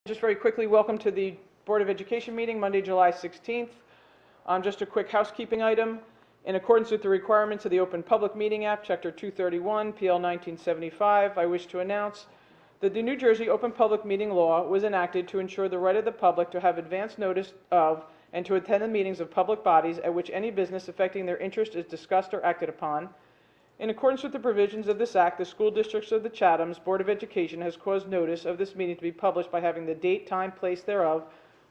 Just very quickly, welcome to the Board of Education meeting, Monday, July 16th. Just a quick housekeeping item. In accordance with the requirements of the Open Public Meeting Act, Chapter 231, PL 1975, I wish to announce that the New Jersey Open Public Meeting Law was enacted to ensure the right of the public to have advance notice of and to attend the meetings of public bodies at which any business affecting their interest is discussed or acted upon. In accordance with the provisions of this Act, the School Districts of the Chathams Board of Education has caused notice of this meeting to be published by having the date, time, place thereof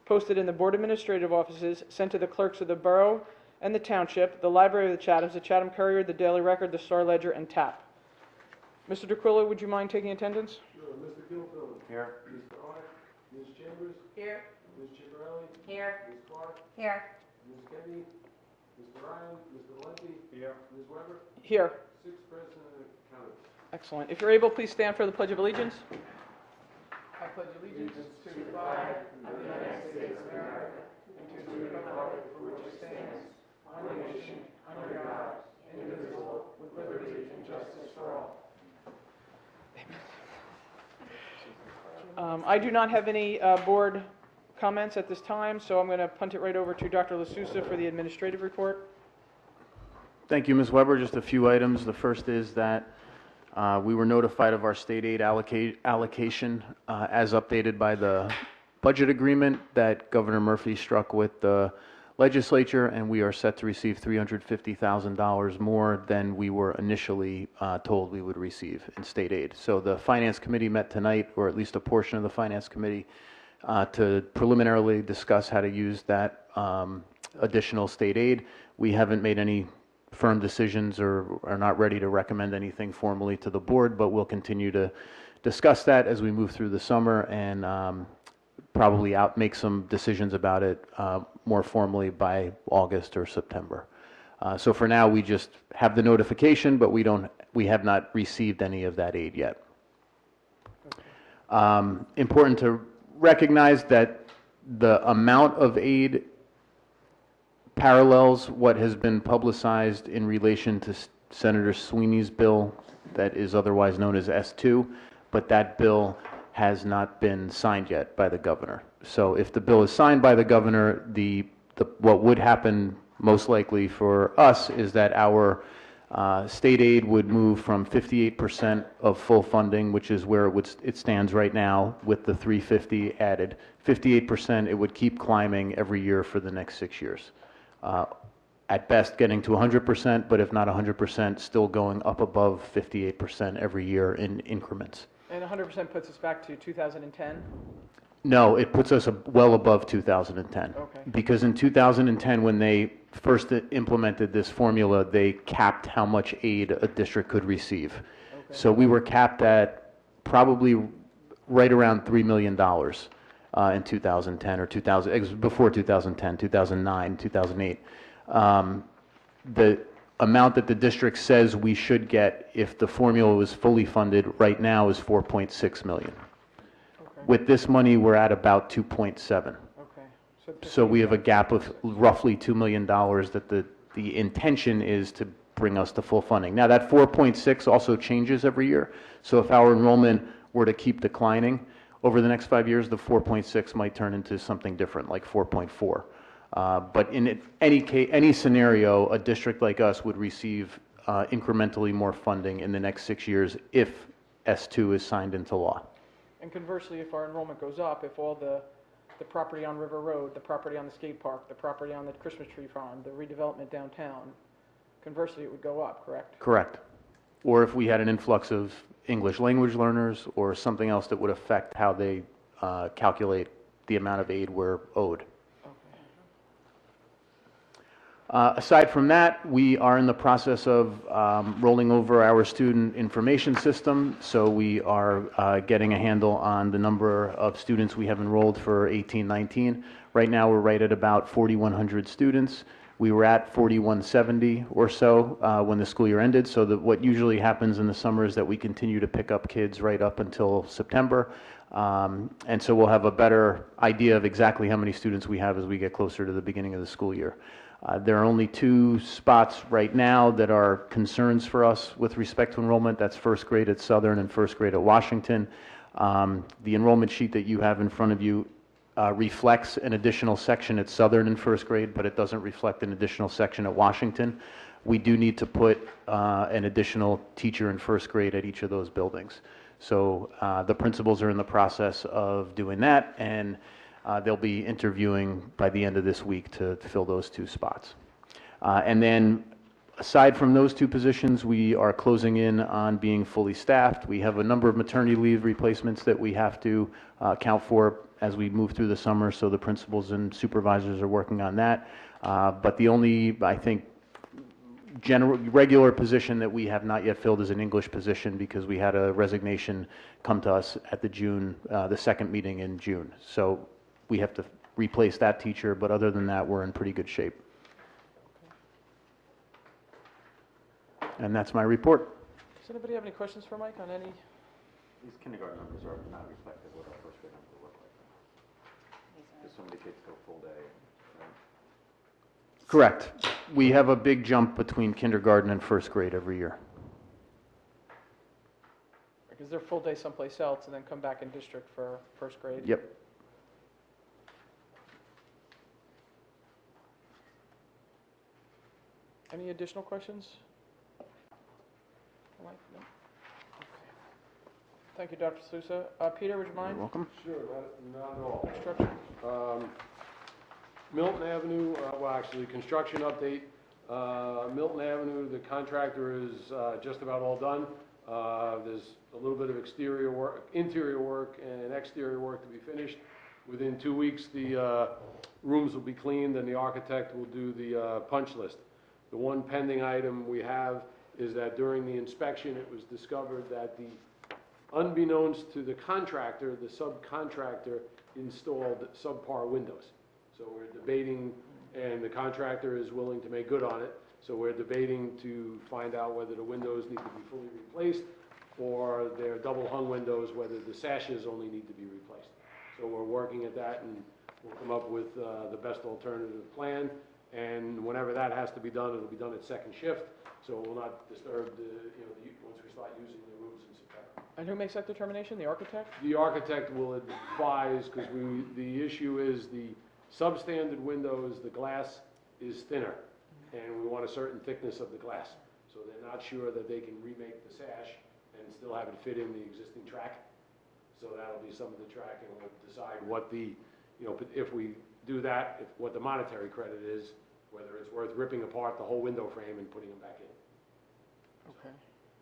posted in the Board Administrative Offices, sent to the clerks of the Borough and the Township, the Library of the Chathams, the Chatham Courier, the Daily Record, the Star Ledger, and TAP. Mr. DeQuilla, would you mind taking attendance? Sure. Mr. Gilfield. Here. Mr. Art. Ms. Chambers. Here. Ms. Chicarelli. Here. Ms. Clark. Here. Ms. Kenny. Mr. Ryan. Mr. Valenti. Here. Ms. Weber. Here. 6 present and counted. Excellent. If you're able, please stand for the Pledge of Allegiance. I pledge allegiance to the flag of the United States of America and to the republic for which it stands, one nation, under God, indivisible, with liberty and justice for all. I do not have any board comments at this time, so I'm going to punt it right over to Dr. LaSousa for the administrative report. Thank you, Ms. Weber. Just a few items. The first is that we were notified of our state aid allocation as updated by the budget agreement that Governor Murphy struck with the legislature, and we are set to receive $350,000 more than we were initially told we would receive in state aid. So the Finance Committee met tonight, or at least a portion of the Finance Committee, to preliminarily discuss how to use that additional state aid. We haven't made any firm decisions or are not ready to recommend anything formally to the board, but we'll continue to discuss that as we move through the summer and probably make some decisions about it more formally by August or September. So for now, we just have the notification, but we have not received any of that aid yet. Important to recognize that the amount of aid parallels what has been publicized in relation to Senator Sweeney's bill that is otherwise known as S2, but that bill has not been signed yet by the governor. So if the bill is signed by the governor, what would happen most likely for us is that our state aid would move from 58% of full funding, which is where it stands right now with the 350 added. 58%, it would keep climbing every year for the next 6 years. At best getting to 100%, but if not 100%, still going up above 58% every year in increments. And 100% puts us back to 2010? No, it puts us well above 2010. Okay. Because in 2010, when they first implemented this formula, they capped how much aid a district could receive. Okay. So we were capped at probably right around $3 million. In 2010 or before 2010, 2009, 2008. The amount that the district says we should get if the formula was fully funded right now is $4.6 million. Okay. With this money, we're at about 2.7. Okay. So we have a gap of roughly $2 million that the intention is to bring us to full funding. Now that 4.6 also changes every year. So if our enrollment were to keep declining, over the next 5 years, the 4.6 might turn into something different, like 4.4. But in any scenario, a district like us would receive incrementally more funding in the next 6 years if S2 is signed into law. And conversely, if our enrollment goes up, if all the property on River Road, the property on the skate park, the property on the Christmas tree farm, the redevelopment downtown, conversely, it would go up, correct? Correct. Or if we had an influx of English language learners or something else that would affect how they calculate the amount of aid we're owed. Aside from that, we are in the process of rolling over our student information system, so we are getting a handle on the number of students we have enrolled for 18-19. Right now we're right at about 4,100 students. We were at 4,170 or so when the school year ended, so that what usually happens in the summer is that we continue to pick up kids right up until September. And so we'll have a better idea of exactly how many students we have as we get closer to the beginning of the school year. There are only 2 spots right now that are concerns for us with respect to enrollment. That's first grade at Southern and first grade at Washington. The enrollment sheet that you have in front of you reflects an additional section at Southern in first grade, but it doesn't reflect an additional section at Washington. We do need to put an additional teacher in first grade at each of those buildings. So the principals are in the process of doing that, and they'll be interviewing by the end of this week to fill those 2 spots. And then aside from those 2 positions, we are closing in on being fully staffed. We have a number of maternity leave replacements that we have to account for as we move through the summer, so the principals and supervisors are working on that. But the only, I think, regular position that we have not yet filled is an English position, because we had a resignation come to us at the second meeting in June. So we have to replace that teacher, but other than that, we're in pretty good shape. And that's my report. Does anybody have any questions for Mike on any? These kindergarten numbers are not reflective of what our first grade numbers look like. Because so many kids go full day, right? Correct. We have a big jump between kindergarten and first grade every year. Because they're full day someplace else and then come back in district for first grade? Yep. Any additional questions? Mike? No? Okay. Thank you, Dr. Sousa. Peter, would you mind? You're welcome. Sure, not at all. Construction. Milton Avenue, well, actually, construction update. Milton Avenue, the contractor is just about all done. There's a little bit of interior work and exterior work to be finished. Within 2 weeks, the rooms will be cleaned and the architect will do the punch list. The one pending item we have is that during the inspection, it was discovered that unbeknownst to the contractor, the subcontractor installed subpar windows. So we're debating, and the contractor is willing to make good on it, so we're debating to find out whether the windows need to be fully replaced or they're double hung windows, whether the sashes only need to be replaced. So we're working at that, and we'll come up with the best alternative plan. And whenever that has to be done, it'll be done at second shift, so it will not disturb once we start using the rooms in September. And who makes that determination? The architect? The architect will advise, because the issue is the substandard windows, the glass is thinner, and we want a certain thickness of the glass. So they're not sure that they can remake the sash and still have it fit in the existing track. So that'll be some of the track, and we'll decide what if we do that, what the monetary credit is, whether it's worth ripping apart the whole window frame and putting them back in. Okay.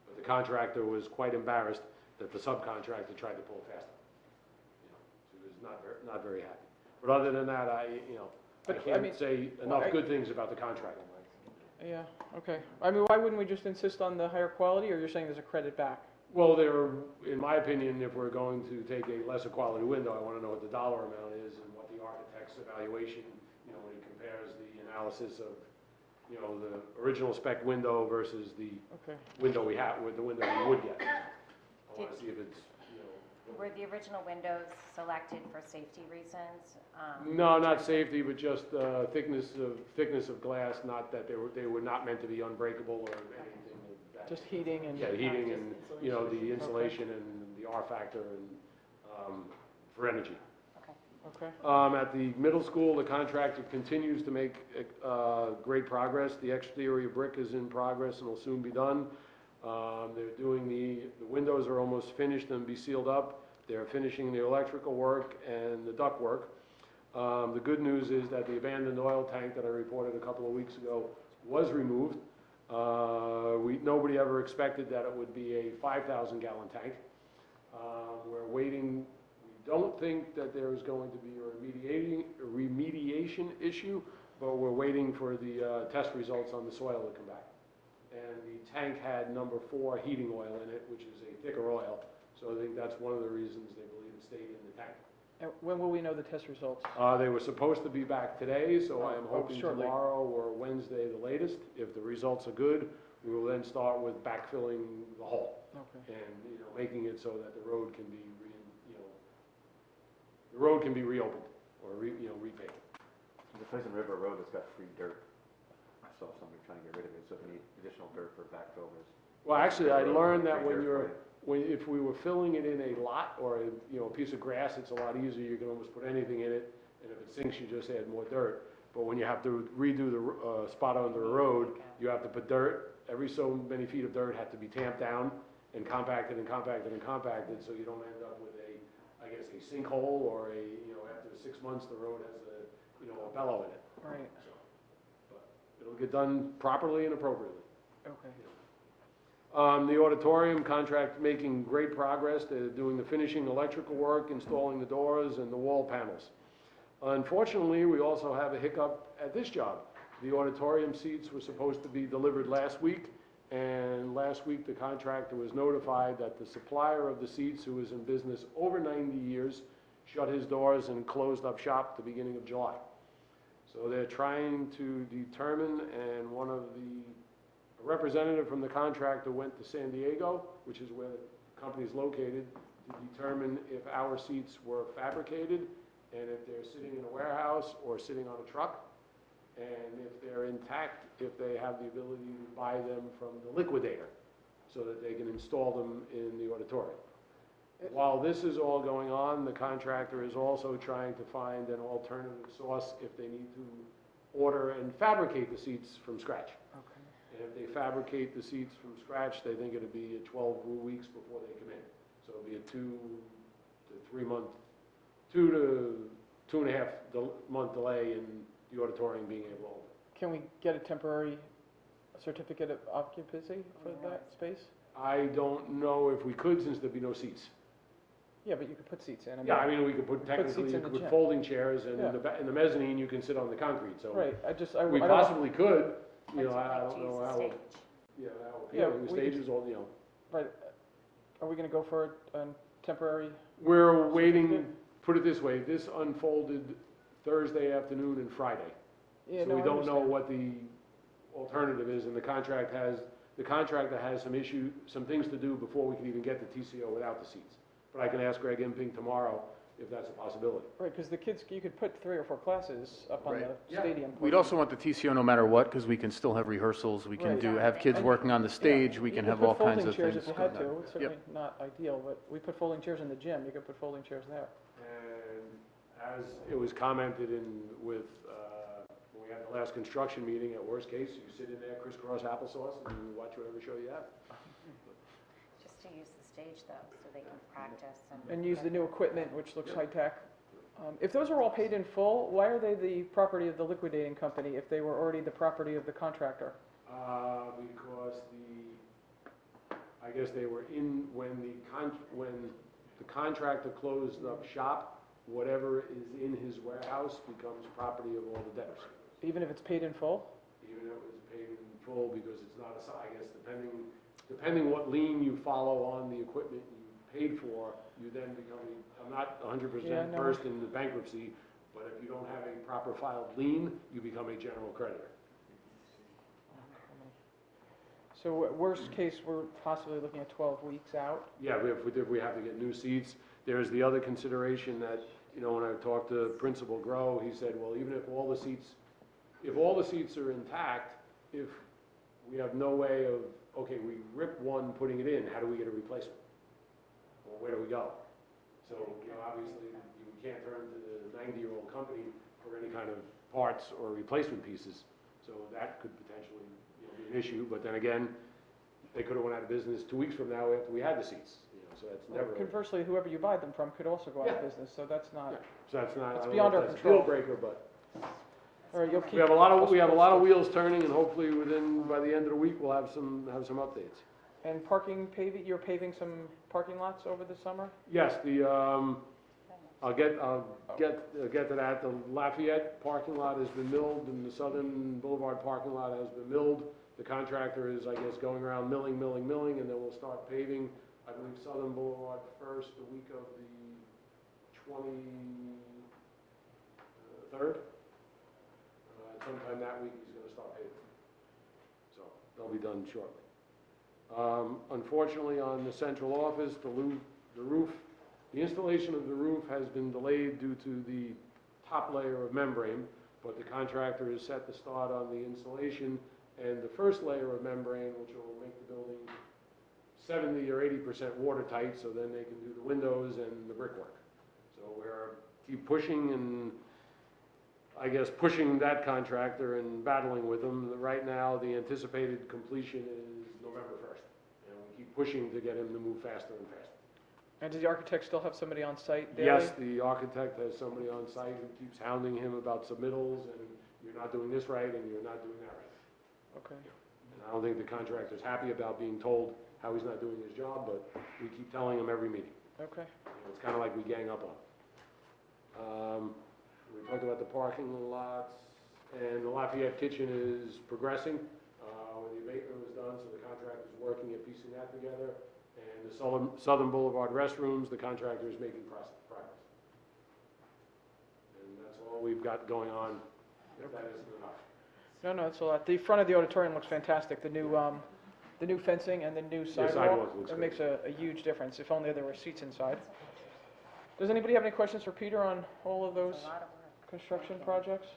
But the contractor was quite embarrassed that the subcontractor tried to pull faster. So he was not very happy. But other than that, I can't say enough good things about the contractor. Yeah, okay. I mean, why wouldn't we just insist on the higher quality, or you're saying there's a credit back? Well, in my opinion, if we're going to take a lesser quality window, I want to know what the dollar amount is and what the architect's evaluation, when he compares the analysis of, the original spec window versus the window we have, with the window we would get. I want to see if it's, Were the original windows selected for safety reasons? No, not safety, but just thickness of glass. Not that they were not meant to be unbreakable or anything of that. Just heating and... Yeah, heating and the insulation and the R factor and for energy. Okay. At the middle school, the contractor continues to make great progress. The exterior brick is in progress and will soon be done. They're doing the windows are almost finished and be sealed up. They're finishing the electrical work and the duct work. The good news is that the abandoned oil tank that I reported a couple of weeks ago was removed. Nobody ever expected that it would be a 5,000 gallon tank. We're waiting. We don't think that there is going to be a remediation issue, but we're waiting for the test results on the soil to come back. And the tank had number 4 heating oil in it, which is a thicker oil. So I think that's one of the reasons they believe it stayed in the tank. And when will we know the test results? They were supposed to be back today, so I am hoping shortly. tomorrow or Wednesday the latest. If the results are good, we will then start with backfilling the hole. Okay. And making it so that the road can be reopened or repaved. There's a place in River Road that's got free dirt. I saw somebody trying to get rid of it, so if we need additional dirt for backfill, there's Well, actually, I learned that if we were filling it in a lot or a piece of grass, it's a lot easier. You can almost put anything in it, and if it sinks, you just add more dirt. But when you have to redo the spot under the road, you have to put dirt. Every so many feet of dirt have to be tamped down and compacted and compacted and compacted, so you don't end up with a sinkhole or after 6 months, the road has a bellow in it. Right, So, but it'll get done properly and appropriately. okay. The auditorium contract making great progress. They're doing the finishing electrical work, installing the doors and the wall panels. Unfortunately, we also have a hiccup at this job. The auditorium seats were supposed to be delivered last week, and last week the contractor was notified that the supplier of the seats, who was in business over 90 years, shut his doors and closed up shop at the beginning of July. So they're trying to determine, and a representative from the contractor went to San Diego, which is where the company is located, to determine if our seats were fabricated and if they're sitting in a warehouse or sitting on a truck, and if they're intact, if they have the ability to buy them from the liquidator so that they can install them in the auditorium. While this is all going on, the contractor is also trying to find an alternative source if they need to order and fabricate the seats from scratch. Okay. And if they fabricate the seats from scratch, they think it'll be 12 weeks before they come in. So it'll be a 2 to 3 month, 2 to 2.5 month delay in the auditorium being able to open. Can we get a temporary certificate of occupancy for that space? I don't know if we could, since there'd be no seats. Yeah, but you could put seats in. Yeah, I mean, we could put, seats technically, in you the could put gym. folding chairs, and Yeah. in the mezzanine, you can sit on the concrete, so. Right, We I don't, possibly could, I'd I like don't to know use the how, stage. how Yeah, appealing the we stage could- is all, right, are we gonna go for a temporary? We're waiting, Certificate? put it this way, this unfolded Thursday afternoon and Friday. Yeah, So no, we I don't know understand. what the alternative is, and the contractor has some things to do before we can even get the TCO without the seats. But I can ask Greg Imping tomorrow if that's a possibility. Right, because the kids, you could put 3 or 4 classes up on Right. the Yeah. stadium. We'd also want the TCO no matter what, because we can still have rehearsals, we can Right. have kids And- working on the stage, we You can could have put all kinds folding of chairs things. if you had going to, on. it's Yep. certainly not ideal, but we put folding chairs in the gym, you could put folding chairs there. And as it was commented when we had the last construction meeting, at worst case, you sit in there, crisscross applesauce, and you watch whatever show you have. Just to use the stage though, so they can practice and. And use the new equipment, which looks high-tech. If those are all paid in full, why are they the property of the liquidating company if they were already the property of the contractor? Because I guess they were when the contractor closed up shop, whatever is in his warehouse becomes property of all the debtors. Even if it's paid in full? Even if it was paid in full, because it's not I guess depending what lien you follow on the equipment you paid for, you then become, I'm not 100% Yeah, no. versed in the bankruptcy, but if you don't have a proper filed lien, you become a general creditor. So worst case, we're possibly looking at 12 weeks out? Yeah, if we have to get new seats. There's the other consideration that, when I talked to Principal Grow, he said, well, even if all the seats are intact, if we have no way of, okay, we rip one putting it in, how do we get a replacement? Well, where do we go? So, obviously, you can't turn to the 90-year-old company for any kind of parts or replacement pieces. So that could potentially be an issue, but then again, they could have went out of business 2 weeks from now after we had the seats, so that's never. Conversely, whoever you buy them from could also go out of business, so that's not, So that's not, It's I don't beyond know our if that's a control. deal breaker, but or you'll keep. we have a lot of wheels turning, and hopefully by the end of the week, we'll have some updates. And paving, you're paving some parking lots over the summer? Yes, I'll get to that. The Lafayette parking lot has been milled, and the Southern Boulevard parking lot has been milled. The contractor is, I guess, going around milling, and then we'll start paving, I believe, Southern Boulevard first, the week of the 23rd. Sometime that week, he's gonna start paving. So, they'll be done shortly. Unfortunately, on the central office, the installation of the roof has been delayed due to the top layer of membrane, but the contractor is set to start on the installation, and the first layer of membrane, which will make the building 70 or 80% watertight, so then they can do the windows and the brickwork. So we're keep pushing and, I guess, pushing that contractor and battling with them. Right now, the anticipated completion is November 1st. And we keep pushing to get him to move faster and faster. And does the architect still have somebody on site daily? Yes, the architect has somebody on site who keeps hounding him about submittals, and you're not doing this right, and you're not doing that right. Okay. And I don't think the contractor's happy about being told how he's not doing his job, but we keep telling him every meeting. Okay. It's kind of like we gang up on him. We talked about the parking lots, and the Lafayette Kitchen is progressing. When the abatement was done, so the contractor's working at piecing that together. And the Southern Boulevard restrooms, the contractor is making progress. And that's all we've got going on, if that isn't enough. No, that's a lot. The front of the auditorium looks fantastic. The new fencing and the new sidewalk. sidewalk looks It great. makes a huge difference. If only there were seats inside. Does anybody have any questions for Peter on all of those It's a lot of work. construction projects?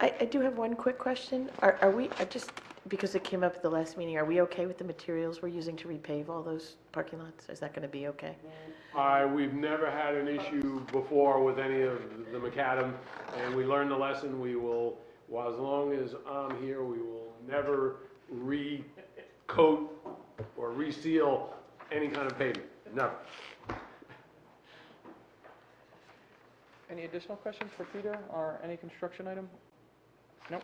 I do have one quick question. Are we, just because it came up at the last meeting, are we okay with the materials we're using to repave all those parking lots? Is that going to be okay? We've never had an issue before with any of the macadam, and we learned the lesson. We will, well, as long as I'm here, we will never recoat or reseal any kind of pavement, never. Any additional questions for Peter or any construction item? Nope.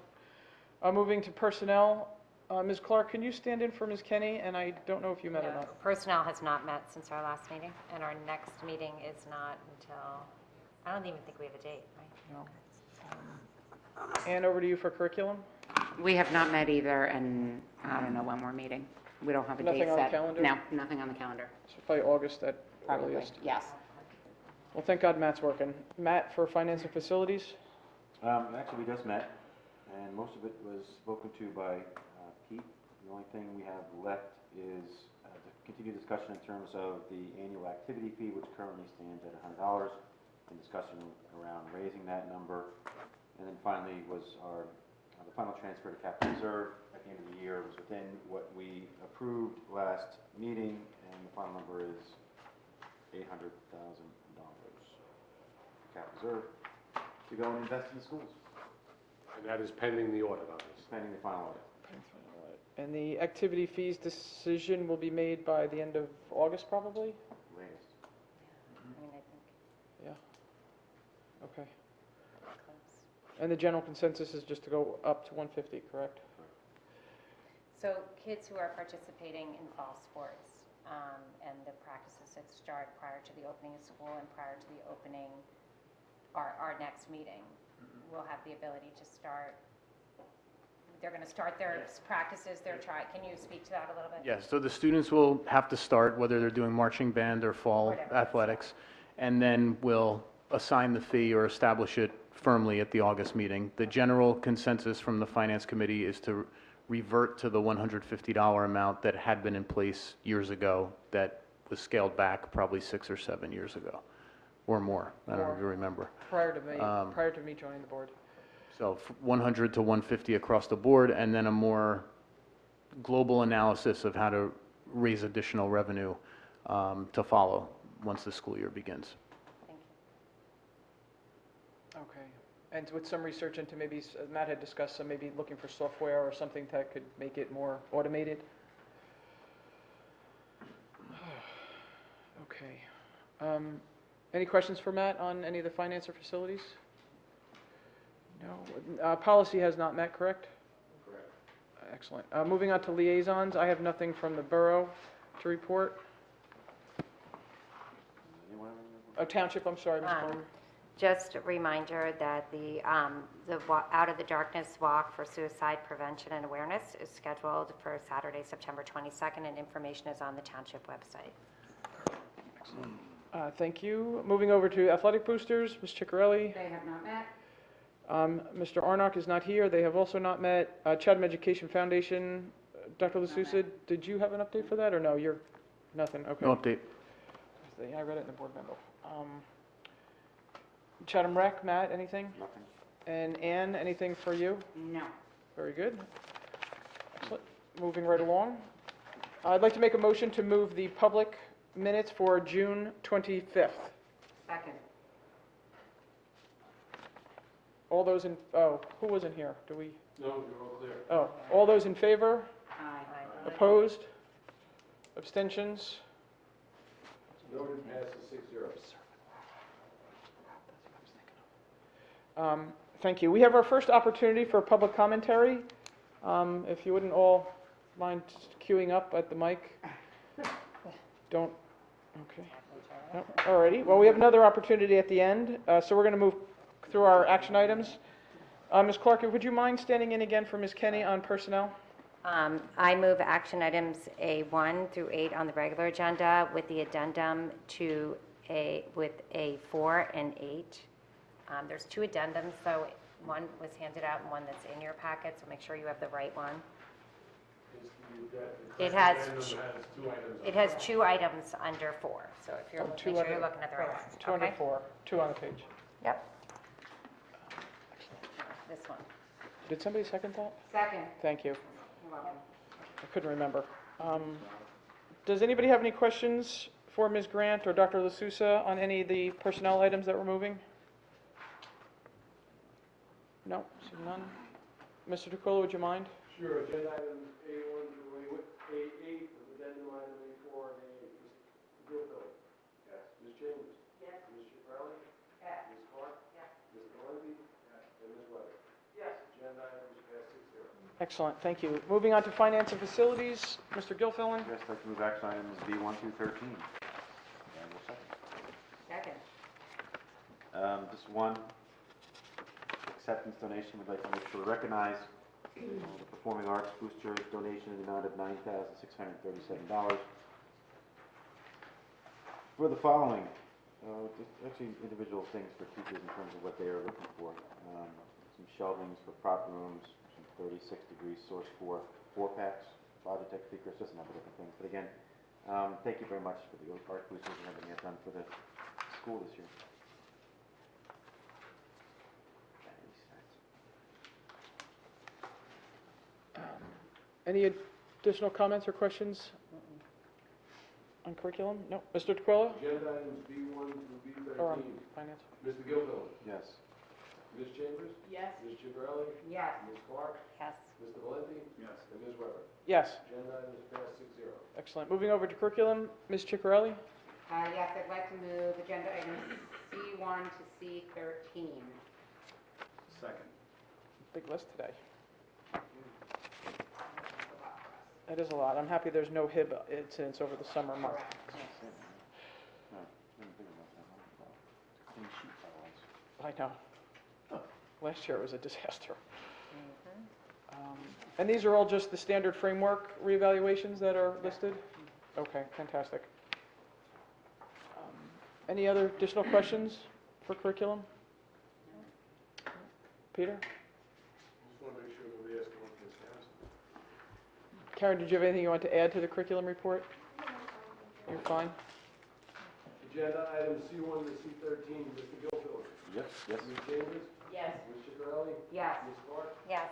Moving to personnel. Ms. Clark, can you stand in for Ms. Kenny? And I don't know if you met or No, not. personnel has not met since our last meeting, and our next meeting is not until, I don't even think we have a date, right? No. Ann, over to you for curriculum. We have not met either, and I don't know when we're meeting. We don't have a date Nothing set. on the calendar? No, nothing on the calendar. So probably August at Probably, earliest. yes. Well, thank God Matt's working. Matt for finance and facilities. Actually, we just met, and most of it was spoken to by Pete. The only thing we have left is the continued discussion in terms of the annual activity fee, which currently stands at $100, and discussion around raising that number. And then finally was the final transfer to capital reserve at the end of the year was within what we approved last meeting, and the final number is $800,000 capital reserve to go and invest in the schools, And that is pending the audit, obviously. pending the final audit. And the activity fees decision will be made by the end of August, probably? Latest. I mean, I think Yeah. Okay. close. And the general consensus is just to go up to 150, correct? So kids who are participating in fall sports, and the practices that start prior to the opening of school and prior to the opening, our next meeting, will have the ability to start, they're going to start their practices, their can you speak to that a little bit? Yes, so the students will have to start, whether they're doing marching band or fall Whatever. athletics, and then we'll assign the fee or establish it firmly at the August meeting. The general consensus from the Finance Committee is to revert to the $150 amount that had been in place years ago, that was scaled back probably 6 or 7 years ago, or more. I don't know if you remember. Prior to me joining the board. So 100 to 150 across the board, and then a more global analysis of how to raise additional revenue to follow once the school year begins. Thank you. Okay. And with some research into maybe, Matt had discussed some, maybe looking for software or something that could make it more automated. Okay. Any questions for Matt on any of the finance or facilities? No. Policy has not met, correct? Correct. Excellent. Moving on to liaisons, I have nothing from the borough to report. Anyone? Township, I'm sorry, Ms. Palmer. Just a reminder that the Out of the Darkness Walk for Suicide Prevention and Awareness is scheduled for Saturday, September 22nd, and information is on the township website. Thank you. Moving over to athletic boosters, Ms. Ciccarelli. They have not met. Mr. Arnock is not here. They have also not met. Chatham Education Foundation, Dr. L'Souza, did you have an update for that, or no? You're, nothing, okay. No update. I read it in the board memo. Chatham Rec, Matt, anything? Nothing. And Ann, anything for you? No. Very good. Excellent. Moving right along. I'd like to make a motion to move the public minutes for June 25th. Second. All those in, oh, who wasn't here? Do we, No, you're all clear. oh, all those in favor? Aye. Opposed? Abstentions? Noted, passes 6-0. Thank you. We have our first opportunity for public commentary. If you wouldn't all mind queuing up at the mic. Don't, okay. No, all righty. Well, we have another opportunity at the end, so we're going to move through our action items. Ms. Clark, would you mind standing in again for Ms. Kenny on personnel? I move action items A1 through 8 on the regular agenda with the addendum to with A4 and 8. There's 2 addendums, so one was handed out and one that's in your packet, so make sure you have the right one. It has 2 items under 4, so if you're, make sure you're looking at the right one. 2 under Okay? 4, 2 on the page. Yep. This one. Did somebody second that? Second. Thank you. You're welcome. I couldn't remember. Does anybody have any questions for Ms. Grant or Dr. LaSousa on any of the personnel items that we're moving? No, seeing none. Mr. DeQuilla, would you mind? Sure, agenda items A1 through A8, with addendum item A4 and A8. Mr. Gilfillan? Yes. Ms. Chambers? Yes. Ms. Chiarelli? Yes. Ms. Clark? Yes. Mr. Valenti? Yes. And Ms. Weber? Yes. Agenda items pass 6-0. Excellent, thank you. Moving on to finance and facilities, Mr. Gilfillan. Yes, I'd like to move action items B1 through 13. And we'll second. Second. Just one acceptance donation, we'd like to make sure we recognize the Performing Arts Booster donation in the amount of $9,637 for the following, just actually individual things for teachers in terms of what they are looking for. Some shelvings for prop rooms, some 36-degree source 4 packs, Logitech speakers, just a number of different things. But again, thank you very much for the art boosters and everything you've done for the school this year. Any additional comments or questions on curriculum? No. Mr. DeQuilla? Agenda items B1 through Or on B13. finance? Mr. Gilfillan? Yes. Ms. Chambers? Yes. Ms. Chiarelli? Yes. Ms. Clark? Yes. Mr. Valenti? Yes. And Ms. Weber? Yes. Agenda items pass 6-0. Excellent. Moving over to curriculum, Ms. Ciccarelli? Yes, I'd like to move agenda items C1 to C13. Second. Big list today. That is a lot. I'm happy there's no HIB incidents over the summer month. Correct. No, didn't think about that. Clean sheet otherwise. I know. Last year it was a disaster. And these are all just the standard framework reevaluations that are listed? Okay, fantastic. Any other additional questions for curriculum? Peter? Just want to make sure nobody asks one for Ms. Harrison. Karen, did you have anything you want to add to the curriculum report? You're fine? Agenda items C1 to C13, Mr. Gilfillan? Yes, yes. Ms. Chambers? Yes. Ms. Chiarelli? Yes. Ms. Clark? Yes.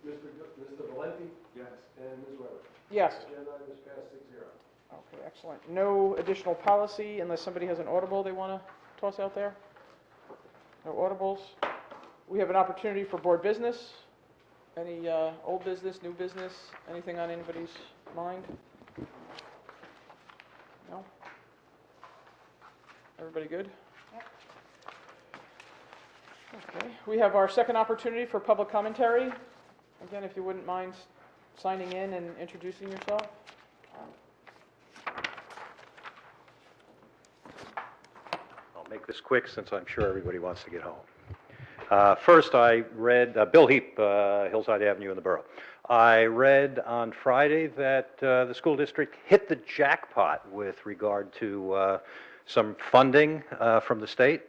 Mr. Valenti? Yes. And Ms. Weber? Yes. Agenda items pass 6-0. Okay, excellent. No additional policy unless somebody has an audible they want to toss out there? No audibles? We have an opportunity for board business. Any old business, new business, anything on anybody's mind? No? Everybody good? Yep. Okay, we have our second opportunity for public commentary. Again, if you wouldn't mind signing in and introducing yourself. I'll make this quick since I'm sure everybody wants to get home. First, I read, Bill Heap, Hillside Avenue in the Borough. I read on Friday that the school district hit the jackpot with regard to some funding from the state.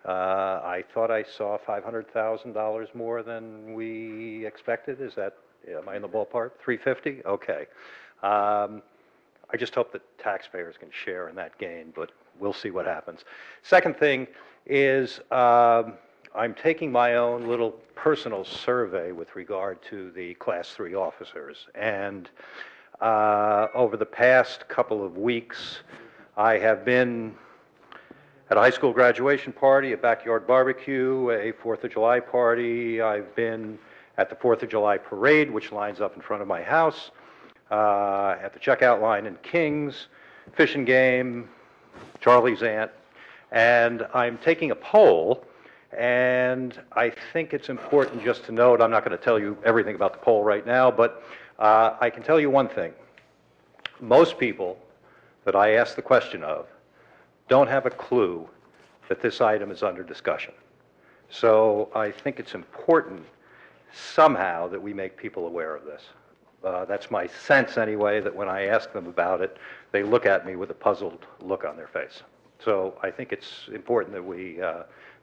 I thought I saw $500,000 more than we expected. Is that, am I in the ballpark? 350? Okay. I just hope that taxpayers can share in that gain, but we'll see what happens. Second thing is I'm taking my own little personal survey with regard to the Class 3 officers. And Over the past couple of weeks, I have been at a high school graduation party, a backyard barbecue, a 4th of July party. I've been at the 4th of July parade, which lines up in front of my house, at the checkout line in Kings, Fish and Game, Charlie's Aunt, and I'm taking a poll, and I think it's important just to note, I'm not going to tell you everything about the poll right now, but I can tell you one thing. Most people that I ask the question of don't have a clue that this item is under discussion. So I think it's important somehow that we make people aware of this. That's my sense anyway, that when I ask them about it, they look at me with a puzzled look on their face. So I think it's important that we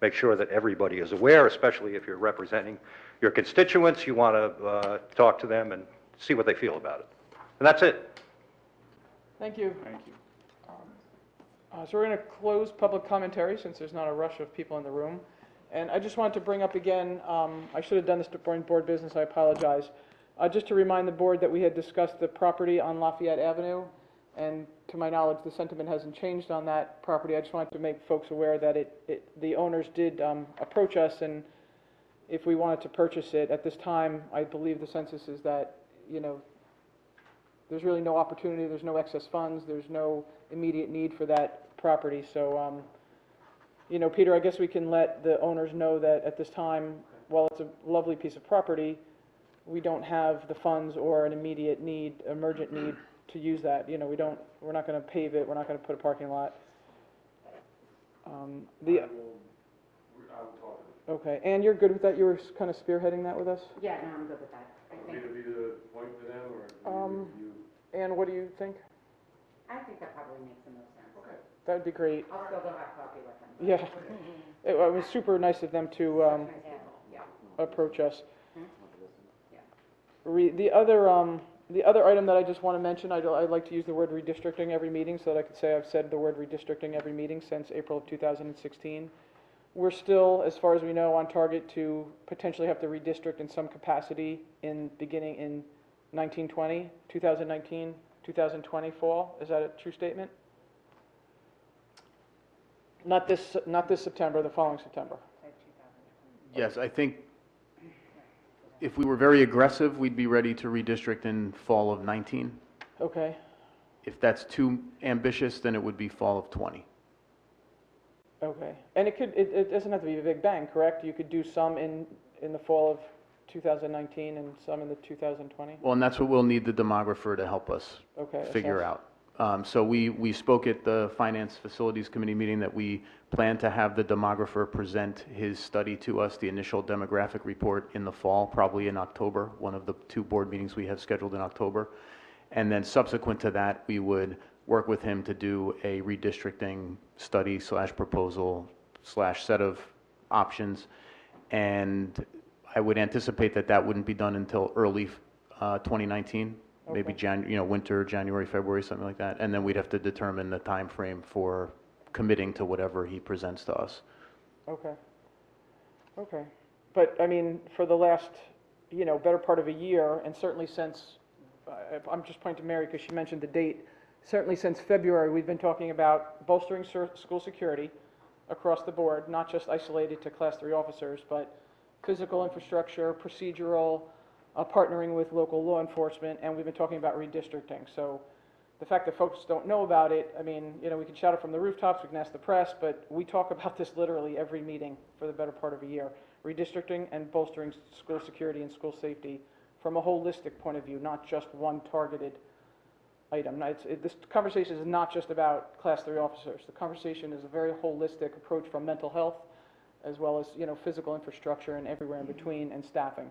make sure that everybody is aware, especially if you're representing your constituents. You want to talk to them and see what they feel about it. And that's it. Thank you. Thank you. So we're going to close public commentary since there's not a rush of people in the room. And I just wanted to bring up again, I should have done this during board business, I apologize. Just to remind the board that we had discussed the property on Lafayette Avenue, and to my knowledge, the sentiment hasn't changed on that property. I just wanted to make folks aware that the owners did approach us, and if we wanted to purchase it at this time, I believe the census is that, you know, there's really no opportunity, there's no excess funds, there's no immediate need for that property. So, you know, Peter, I guess we can let the owners know that at this time, while it's a lovely piece of property, we don't have the funds or an immediate need, emergent need to use that. You know, we're not going to pave it, we're not going to put a parking lot. Okay, and you're good with that? You were kind of spearheading that with us? Yeah, no, I'm good with that. I think, Be the point for them, or you? And what do you think? I think that probably makes the most sense. Okay. That would be great. I'll still go have coffee with them. Yeah. It was super nice of them to Yeah. approach us. Yeah. The other item that I just want to mention, I'd like to use the word redistricting every meeting so that I could say I've said the word redistricting every meeting since April of 2016. We're still, as far as we know, on target to potentially have to redistrict in some capacity beginning in 2019, 2020 fall. Is that a true statement? Not this September, the following September. Yes, I think if we were very aggressive, we'd be ready to redistrict in fall of 19. Okay. If that's too ambitious, then it would be fall of 20. Okay. And it doesn't have to be a big bang, correct? You could do some in the fall of 2019 and some in the 2020? Well, and that's what we'll need the demographer to help us figure out. So we spoke at the Finance Facilities Committee meeting that we plan to have the demographer present his study to us, the initial demographic report, in the fall, probably in October, one of the 2 board meetings we have scheduled in October. And then subsequent to that, we would work with him to do a redistricting study / proposal / set of options. And I would anticipate that wouldn't be done until early 2019. Maybe winter, January, February, something like that. And then we'd have to determine the time frame for committing to whatever he presents to us. Okay. Okay. But, I mean, for the last, better part of a year, and certainly since, I'm just pointing to Mary because she mentioned the date, certainly since February, we've been talking about bolstering school security across the board, not just isolated to Class 3 officers, but physical infrastructure, procedural, partnering with local law enforcement, and we've been talking about redistricting. So the fact that folks don't know about it, I mean, we can shout it from the rooftops, we can ask the press, but we talk about this literally every meeting for the better part of a year. Redistricting and bolstering school security and school safety from a holistic point of view, not just one targeted item. This conversation is not just about Class 3 officers. The conversation is a very holistic approach from mental health as well as, physical infrastructure and everywhere in between, and staffing.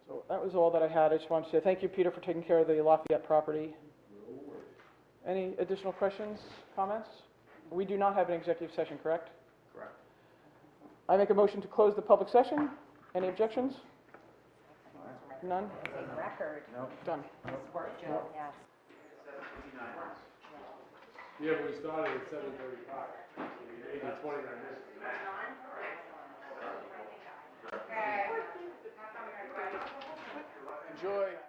So that was all that I had. I just wanted to say thank you, Peter, for taking care of the Lafayette property. Any additional questions, comments? We do not have an executive session, correct? Correct. I make a motion to close the public session. Any objections? None? Record. No. Done. Nice work, Joe. Yes. Yeah, but we started at 7:35. So we made it 29 minutes. Okay. enjoy.